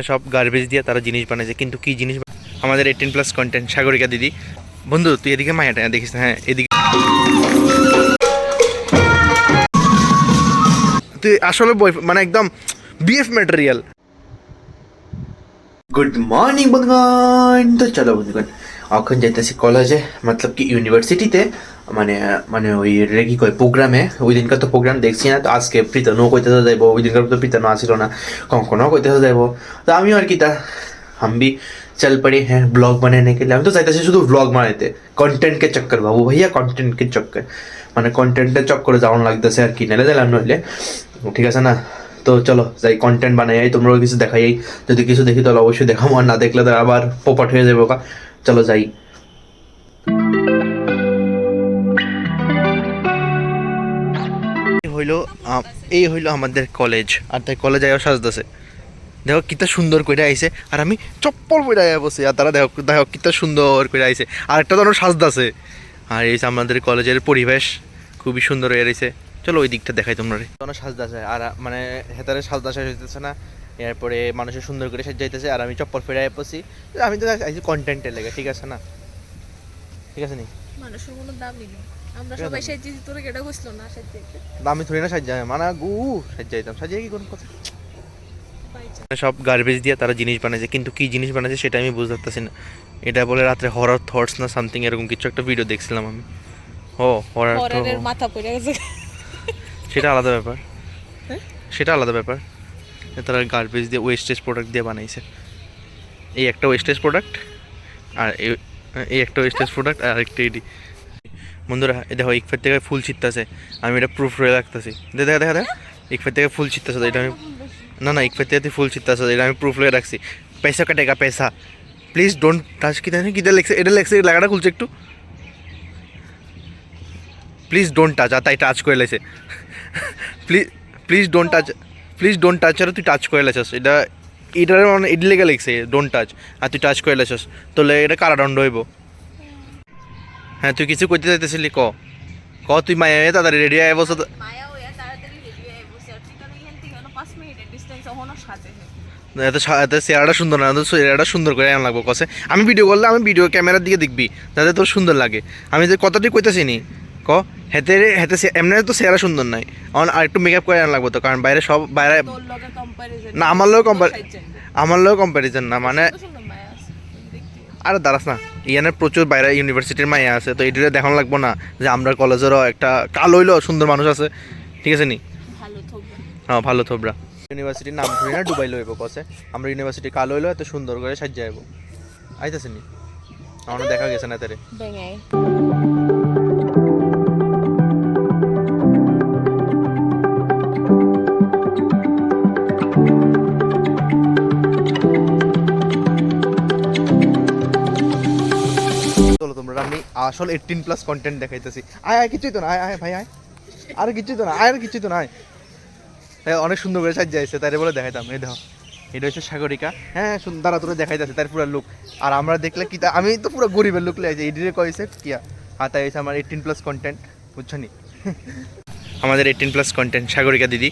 সব গার্বেজ দিয়ে তারা জিনিস বানাইছে, কিন্তু কি জিনিস আমাদের 18+ কন্টেন্ট। সাগরিকা দিদি, বন্ধু তুই এদিকে মায়াটা দেখিস না? হ্যাঁ এদিকে তুই আসলে মানে একদম বিএফ ম্যাটেরিয়াল। গুড মর্নিং বন্ধুগণ। তো চলো বন্ধুগণ, এখন যাইতেছি কলেজে, মতলব কি ইউনিভার্সিটিতে, মানে মানে ওই কি কয় প্রোগ্রামে। ওই দিনকার তো প্রোগ্রাম দেখছি না, তো আজকে প্রীতনও কইতেছে যাইবো, ওই দিনকার তো প্রীতনও আসিল না, কখনো কইতেছে যাইবো। তো আমিও আর কি তা हम भी चल पड़े हैं ब्लॉग बनाने के लिए। हम तो चाहते শুধু ব্লগ বানাইতে, কন্টেন্ট কে চক্কর বাবু ভাইয়া, কন্টেন্ট কে চক্কর, মানে কন্টেন্টের চক্করে যাওয়ান লাগতেছে আর কি, নাইলে দিলাম নইলে, ঠিক আছে না? তো চলো যাই, কন্টেন্ট বানাই, তোমরাও কিছু দেখাই, যদি কিছু দেখি তাহলে অবশ্যই দেখাবো, আর না দেখলে তো আবার পোপাট হয়ে যাবো। চলো যাই। এই হইলো আমাদের কলেজ, আর তাই কলেজে সাজতেছে। দেখো কিতা সুন্দর করে আইছে, আর আমি চপ্পল পরে আয়া বসে, আর তারা দেখো দেখো কিতা সুন্দর করে আইছে, আর একটা ধরনের সাজদাছে। আর এই আমাদের কলেজের পরিবেশ খুবই সুন্দর হয়ে রয়েছে। চলো ওই দিকটা দেখাই তোমরা। সাজদাছে আর মানে হেতারে সাজদা শেষ হইতেছে না, এরপরে মানুষের সুন্দর করে সাজাইতেছে, আর আমি চপ্পল পরে আয়া বসি। আমি তো আইছি কন্টেন্টের লেগে, ঠিক আছে না? ঠিক আছে নি, মানুষের কোনো দামই নেই। আমরা সবাই সাজিয়েছি, তোরে কেটে বসলো না সাজিয়েছে। আমি থরি না সাজাই, মানে সাজাইতাম, সাজিয়ে কি কোনো কথা। সব গার্বেজ দিয়ে তারা জিনিস বানাইছে, কিন্তু কি জিনিস বানাইছে সেটা আমি বুঝতে পারতেছি না। এটা বলে রাত্রে হরর থটস না সামথিং এরকম কিছু একটা ভিডিও দেখছিলাম আমি। ও হররের মাথা পড়ে গেছে, সেটা আলাদা ব্যাপার, সেটা আলাদা ব্যাপার। তারা গার্বেজ দিয়ে ওয়েস্টেজ প্রোডাক্ট দিয়ে বানাইছে। এই একটা ওয়েস্টেজ প্রোডাক্ট, আর এই একটা ওয়েস্টেজ প্রোডাক্ট, আর একটা এডি। বন্ধুরা দেখো, ইকফের থেকে ফুল ছিটতেছে, আমি এটা প্রুফ রয়ে রাখতেছি। দেখা দেখা দেখা, ইকফের থেকে ফুল ছিটতেছে, এটা আমি না না ইকফের থেকে ফুল ছিটতেছে, এটা আমি প্রুফ রয়ে রাখছি। পয়সা কাটেগা পয়সা, প্লিজ ডোন্ট টাচ। কি জানি কিটা লেখছে, এটা লেখছে, লাগাটা খুলছে একটু, প্লিজ ডোন্ট টাচ। আর তাই টাচ করে লেছে, please please don't touch, please don't touch. আর তুই টাচ করে লেছিস, এটার মানে এটি লেগে লিখছে ডোন্ট টাচ, আর তুই টাচ করে লেছিস, তাহলে এটা কারাদণ্ড হইব। হ্যাঁ তুই কিছু করতে চাইতেছিলি, ক ক তুই মায়া হয়ে তাড়াতাড়ি রেডি হয়ে বসে। মায়া হইয়া তাড়াতাড়ি রেডি হয়ে বসে, আর ঠিক আছে এখান থেকে 5 মিনিটের ডিসটেন্স ওখানে সাজে। এত চেহারাটা সুন্দর না, চেহারাটা সুন্দর করে এমন লাগবো কসে। আমি ভিডিও করলে আমি ভিডিও ক্যামেরার দিকে দেখবি, যাতে তোর সুন্দর লাগে। আমি যে কথাটি কইতেছি নি, ক হেতে হেতে এমনি তো চেহারা সুন্দর নাই, আর একটু মেকআপ করে এমন লাগবো তো, কারণ বাইরে সব বাইরে না, আমার লোক কম্পারিজন না, মানে আরে দাঁড়াস না, ইয়ানে প্রচুর বাইরে ইউনিভার্সিটির মাইয়া আছে, তো এটা দেখানো লাগবো না যে আমরা কলেজেরও একটা কালো হইলো সুন্দর মানুষ আছে, ঠিক আছে নি? হ্যাঁ ভালো থোবরা। ইউনিভার্সিটির নাম ধরি না, ডুবাই লইব কসে। আমরা ইউনিভার্সিটি কালো হইলো এত সুন্দর করে সাজিয়ে যাবো, আইতেছে নি? আমার দেখা গেছে না তারে। আমি আসলে 18+ কন্টেন্ট দেখাইতেছি। আয় আয়, কিছুই তো না, আয় আয় ভাই আয়, আর কিছুই তো না, আয় আর কিছুই তো না, আয়। অনেক সুন্দর করে সাজিয়ে যাইছে, তাই বলে দেখাইতাম। এই দেখো, এটা হচ্ছে সাগরিকা। হ্যাঁ সুন্দর তোরা দেখাইতেছে তার পুরো লুক, আর আমরা দেখলে কি, আমি তো পুরো গরিবের লুক লেগেছে। এডিটে কয়েছে কিয়া, আর তাই হচ্ছে আমার 18+ কন্টেন্ট, বুঝছো নি? আমাদের 18+ কন্টেন্ট সাগরিকা দিদি।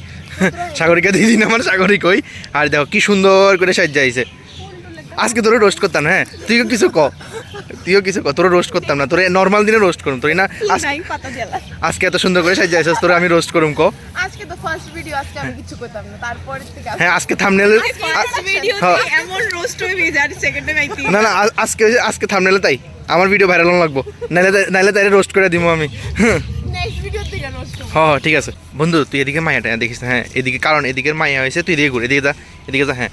সাগরিকা দিদি না, আমার সাগরিক ওই। আর দেখো কি সুন্দর করে সাজিয়ে যাইছে। আজকে তোরা রোস্ট করতাম, হ্যাঁ তুইও কিছু ক, তোরা রোস্ট করতাম না, তোরা নর্মাল দিনে রোস্ট করুম, তোর না আজকে এত সুন্দর করে সাজিয়ে যাইছিস, তোরা আমি রোস্ট করুম ক। আজকে তো ফার্স্ট ভিডিও, আজকে আমি কিছু করতাম না, তারপরে থেকে হ্যাঁ আজকে থাম্বনেল, ফার্স্ট ভিডিওতে এমন রোস্ট হয়ে যায়, সেকেন্ডে নাইতি না না, আজকে থাম্বনেলে তাই আমার ভিডিও ভাইরাল হন লাগবো, নাইলে তাইরে রোস্ট করে দিমু আমি। নেক্সট ভিডিও থেকে রোস্ট। হ্যাঁ ঠিক আছে বন্ধু, তুই এদিকে মায়াটা দেখিস না? হ্যাঁ এদিকে, কারণ এদিকের মায়া হয়েছে, তুই এদিকে ঘুরে, এদিকে যা, এদিকে যা। হ্যাঁ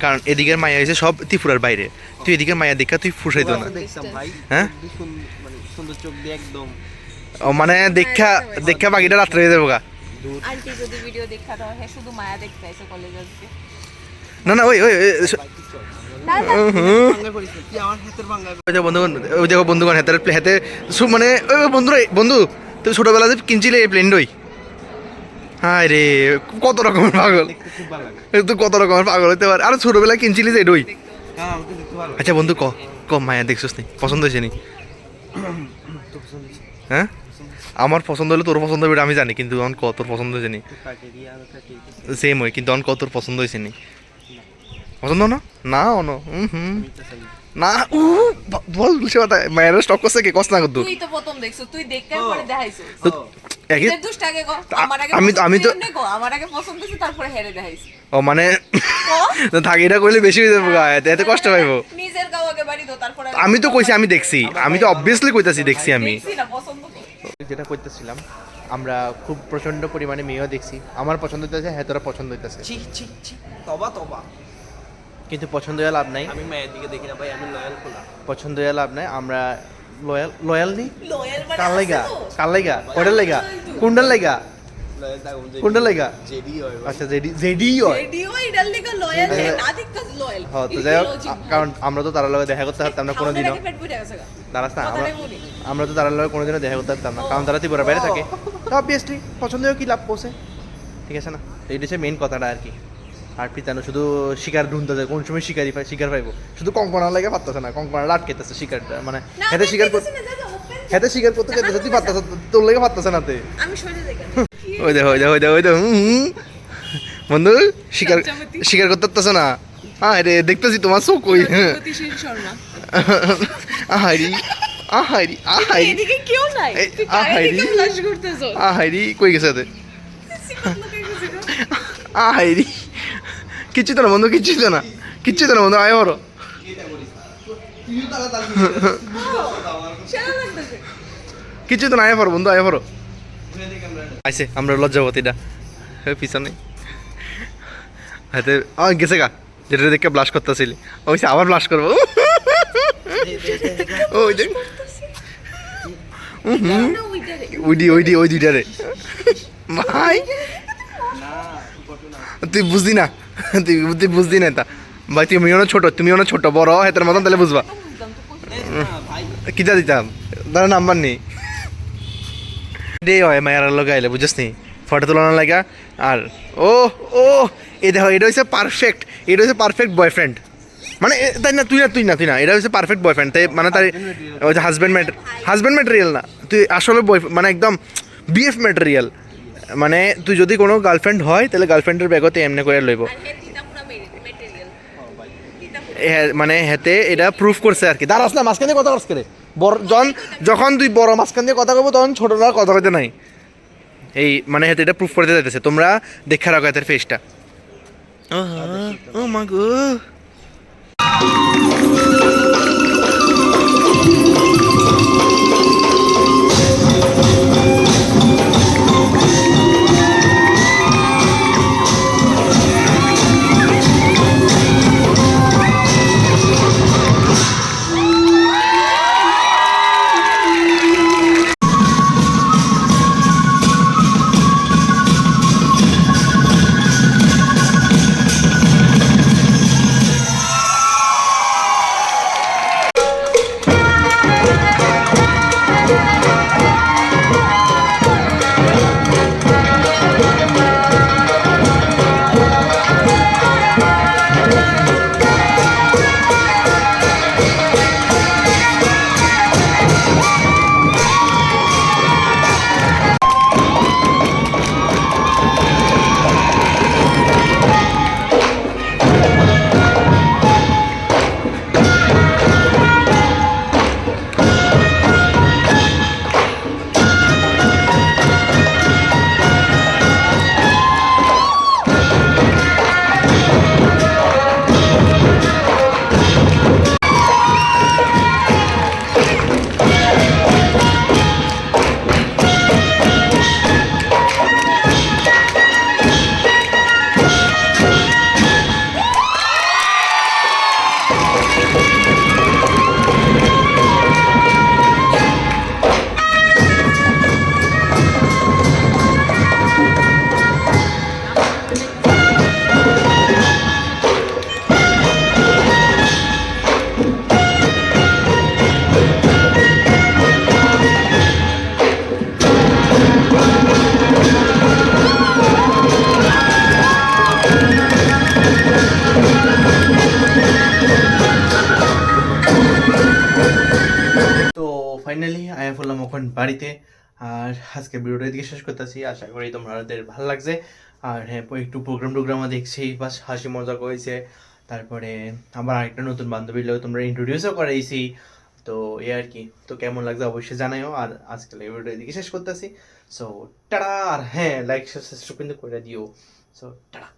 কারণ এদিকের মায়া হয়েছে সব ত্রিপুরার বাইরে, তুই এদিকের মায়া দেখা তুই ফুসাইতো না। হ্যাঁ ও মানে দেখা দেখা বাকিটা রাত্রে হয়ে যাবো গা। আন্টি যদি ভিডিও দেখা দাও, হ্যাঁ শুধু মায়া দেখতে আইছে কলেজ আজকে। না না ওই বন্ধুগণ, ওই দেখো বন্ধুগণ, হাতে হাতে মানে বন্ধু তুই ছোটবেলা যে কিনছিলে এই প্লেনডই, হায় রে কত রকমের পাগল, তুই কত রকমের পাগল হতে পারে। আর ছোটবেলায় কিনছিলি যে এডই। আচ্ছা বন্ধু ক ক মায়া দেখছিস নি, পছন্দ হয়েছে নি? হ্যাঁ আমার পছন্দ হলে তোর পছন্দ হবে আমি জানি, কিন্তু অন ক তোর পছন্দ হয়েছে নি? সেম হয়, কিন্তু অন ক তোর পছন্দ হয়েছে নি? পছন্দ না না অনো না বল সে কথা মায়ের স্টক করছে কি কষ্ট না করতো তুই তো প্রথম দেখছো, তুই দেখার পরে দেখাইছো। তো একই এর দুষ্ট আগে গো, আমার আগে আমি তো এমনি গো, আমার আগে পছন্দ হইছে তারপরে হেরে দেখাইছি। ও মানে ও থাকি এটা করলে বেশি হয়ে যাবে গা, এতে কষ্ট পাইবো। নিজের গাও আগে বাড়ি দাও, তারপরে আমি তো কইছি আমি দেখছি, আমি তো অবভিয়াসলি কইতাছি দেখছি আমি। দেখছি না পছন্দ কর। যেটা করতেছিলাম আমরা খুব প্রচন্ড পরিমাণে মেয়েও দেখছি, আমার পছন্দ হইতেছে, হ্যাঁ তোরা পছন্দ হইতেছে, ছি ছি ছি তবা তবা কিন্তু পছন্দ হয়ে লাভ নাই, আমি মায়ের দিকে দেখি না ভাই, আমি লয়াল খোলা। পছন্দ হয়ে লাভ নাই। আমরা লয়াল লয়াল নি লয়াল মানে কার লাইগা আছে তো? কার লাইগা কোডার লাইগা কোনটার লাইগা লয়াল থাকুন কোনটার লাইগা জেডি হয় ভাই। আচ্ছা জেডি জেডি হয়। রেডিও ইডাল লিগা লয়াল হে না দিকতাস লয়াল। হ্যাঁ তো যাই হোক, কারণ আমরা তো তার লগে দেখা করতে পারতাম না কোনোদিনও, পেট বুঝে গেছে গা। দাঁড়াস না কথাটাই বলি। আমরা তো তার লগে কোনোদিনও দেখা করতে পারতাম না, কারণ তারা ত্রিপুরা বাইরে থাকে, তো অবভিয়াসলি পছন্দ হয়ে কি লাভ পৌঁছে, ঠিক আছে না? তো এটা হচ্ছে মেইন কথাটা আর কি। আর পিতানো শুধু শিকার ঢুনতে যায়, কোন সময় শিকার পাইবো, শুধু কঙ্কনা লাগে পারতেছে না, কঙ্কনা আটকেতেছে শিকারটা, মানে না, হেতে শিকার করতে, দেখতেছি না, জায়গা open। হেতে শিকার করতে যেতে তুই পারতেছ, তোর লেগে পারতেছে না তে। আমি সরে যাই কেন? ওই দে ওই দে ওই দে ওই দে বন্ধু শিকার লজ্জাবতী। শিকার করতে পারতেছে না। হ্যাঁ রে দেখতেছি তোমার চোখ কই। গতিশীল শর্মা। আহারি আহারি আহারি এদিকে কেউ নাই। এই, তুই কার আহাইরি। দিকে ফ্লাশ করতেছ? আহারি কই গেছে তে? সিকত লোকে গেছে গো। আহারি কিচ্ছু তো না বন্ধু, কিচ্ছু তো না, কিচ্ছু তো না বন্ধু, আয় বড় শালা লাগতেছে। কিচ্ছু তো না, আয় পড়ো বন্ধু, আয় পড়ো। আইসে আমরা লজ্জাবতীটা পিছনে হাতে গেছে গা, যেটা দেখে ব্লাশ করতেছিলি ওই আবার ব্লাশ করবো। ওই দেখ না, ওইটারে। ওই দুইটারে ভাই তুই বুঝদি না, তুই বুঝদি না তা ভাই, তুমিও না ছোট বড় হেতের মতন, তাহলে বুঝবা। বুঝলাম তো কই। ভাই কিটা দিতাম তার নাম্বার নেই ডে হয় মায়ের লোক আইলে বুঝছিস নি ফটো তোলানো লাগা। আর ও ও এ দেখো এটা হচ্ছে পারফেক্ট, এটা হচ্ছে পারফেক্ট বয়ফ্রেন্ড, মানে তাই না, তুই না এটা হচ্ছে পারফেক্ট বয়ফ্রেন্ড, তাই মানে তার ওই যে হাজব্যান্ড ম্যাটেরিয়াল না, তুই আসলে মানে একদম বিএফ ম্যাটেরিয়াল, মানে তুই যদি কোনো গার্লফ্রেন্ড হয় তাহলে গার্লফ্রেন্ডের ব্যাগতে এমনি করে লইব। আর হে তিতা পুরা মেটেরিয়াল। তিতা পুরা। মানে হেতে এটা প্রুফ করছে আর কি। দাঁড়াস না মাঝখান দিয়ে কথা করছ করে, বড় যখন তুই বড় মাঝখান দিয়ে কথা কইবো তখন ছোটরা কথা কইতে নাই, এই মানে হেতে এটা প্রুফ করতে যাইতেছে। তোমরা দেখে রাখো এদের ফেসটা। ও মা গো ফাইনালি আয়া বললাম এখন বাড়িতে। আর আজকে ভিডিওটা এদিকে শেষ করতেছি, আশা করি তোমাদের ভালো লাগছে। আর হ্যাঁ একটু প্রোগ্রামও দেখছি, বাস হাসি মজা করেছে, তারপরে আমার আরেকটা নতুন বান্ধবীর লোক তোমরা ইন্ট্রোডিউসও করাইছি। তো এই আর কি, তো কেমন লাগছে অবশ্যই জানাইও। আর আজকে ভিডিওটা এদিকে শেষ করতেছি। So tata. আর হ্যাঁ, লাইক সাবস্ক্রাইব কিন্তু করে দিও। So tata.